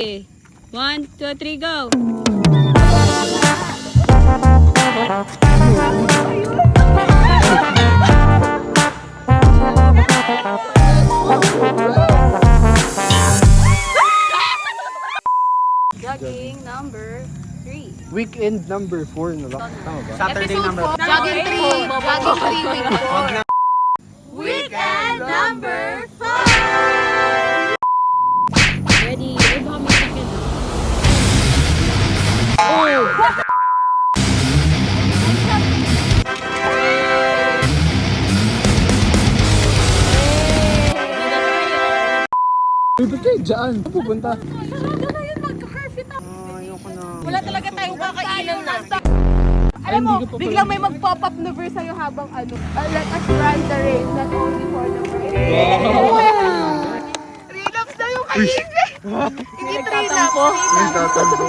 Okay. 1, 2, 3, go! Jogging number 3. Weekend number 4 na lang. Tama ba? Saturday number. Jogging 3. Jogging 3, week 4. Weekend number 5. Ready? Ay, baka may sakit. Oh! Uy, ba't kayo dyan? Saan pupunta? Ayoko na. Wala talaga tayong kakainan na. Alam mo, Biglang may mag-pop-up na verse sa'yo habang ano. Let us ride the race, not only for the race. Relapse na yung kainin. Hindi relapse. May tatampo.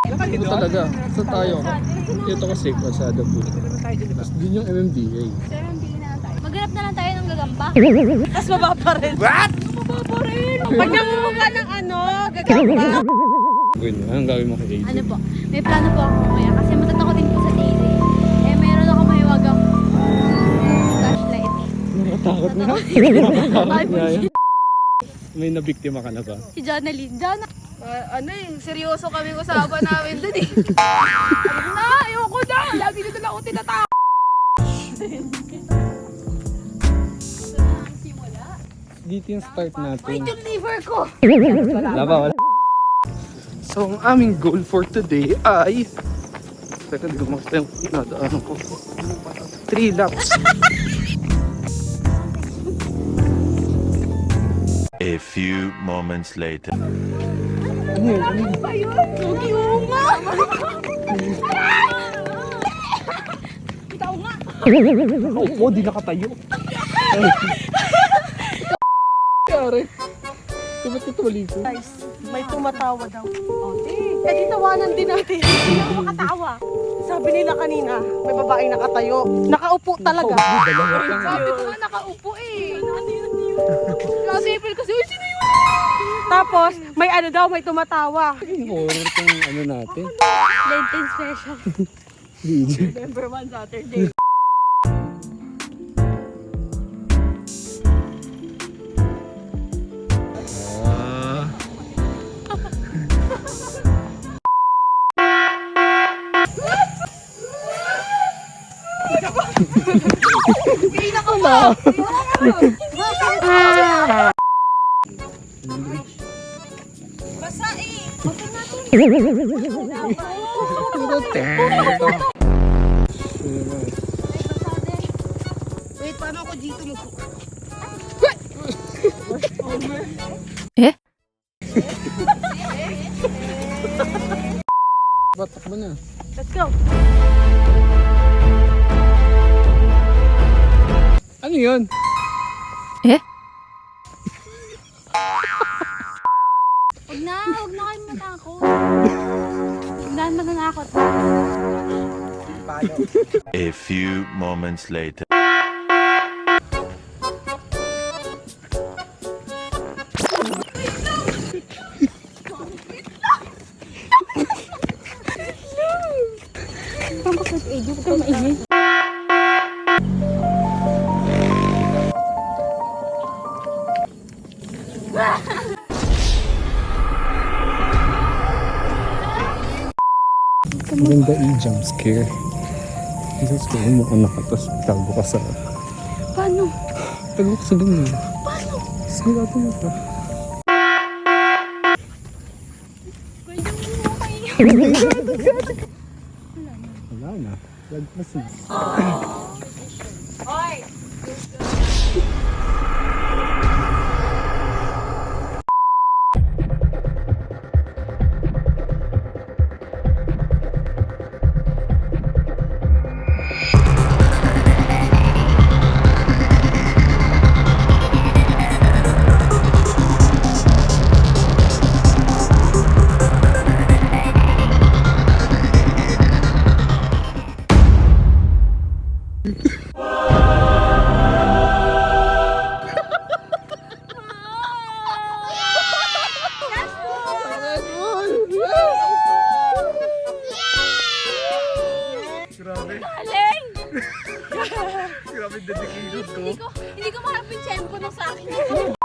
Ito talaga. Saan tayo? Ito kasi Calzada po. Tapos din yung MMDA. Maghanap na lang tayo ng gagamba. Tapos baba pa rin. What? Baba pa rin. Pag namumukha ng ano, gagamba. Ganyan. Anong gawin mo kay AJ? Ano po? May plano po ako mamaya kasi matatakot din po sa daily. Eh, meron ako mahiwagang flashlight. Nakatakot na. Ay, bullshit. May nabiktima ka na ba? Si Jonalyn. Ano yung seryoso kami usapan namin dun eh. Na, ayoko na. Lagi na doon ako tinatawag. Dito yung start natin. Yung liver ko. Wala ba? Wala. So, ang aming goal for today ay... Teka, hindi ko makita yung nadaanan ko. 3 laps. A few moments later. Ano yun? Ano yun? Ba yun? Sugi nga. Ikaw nga. Oo, di nakatayo. Kaya ba't ito mali ko? Guys, may tumatawa daw. Eh di tawanan din natin. Hindi ako makatawa. Sabi nila kanina, may babaeng nakatayo. Nakaupo talaga. Dalawa lang. Sabi ko nga nakaupo eh. Nasipil kasi, uy, sino yun? Tapos, may ano daw, may tumatawa. Yung horror tong ano natin. Lenten special. November 1 Saturday. Hindi na ko ba? Basa eh. Wait, paano ako dito mo? Batak mo na. Let's go. Ano yun? Huwag na kayong matakot. Huwag na mananakot. A few moments later. Parang kasi AJ, huwag kang maingay. Maganda i-jump scare. Jesus ko, mo anak ka, tapos tago ka sa... Paano? Tago ka sa ganyan. Paano? Sigurado mo pa. Wala na. Lagpas na. Grabe. Galing! Grabe dedication ko. Hindi ko maharap yung tiyan ko nung sa akin.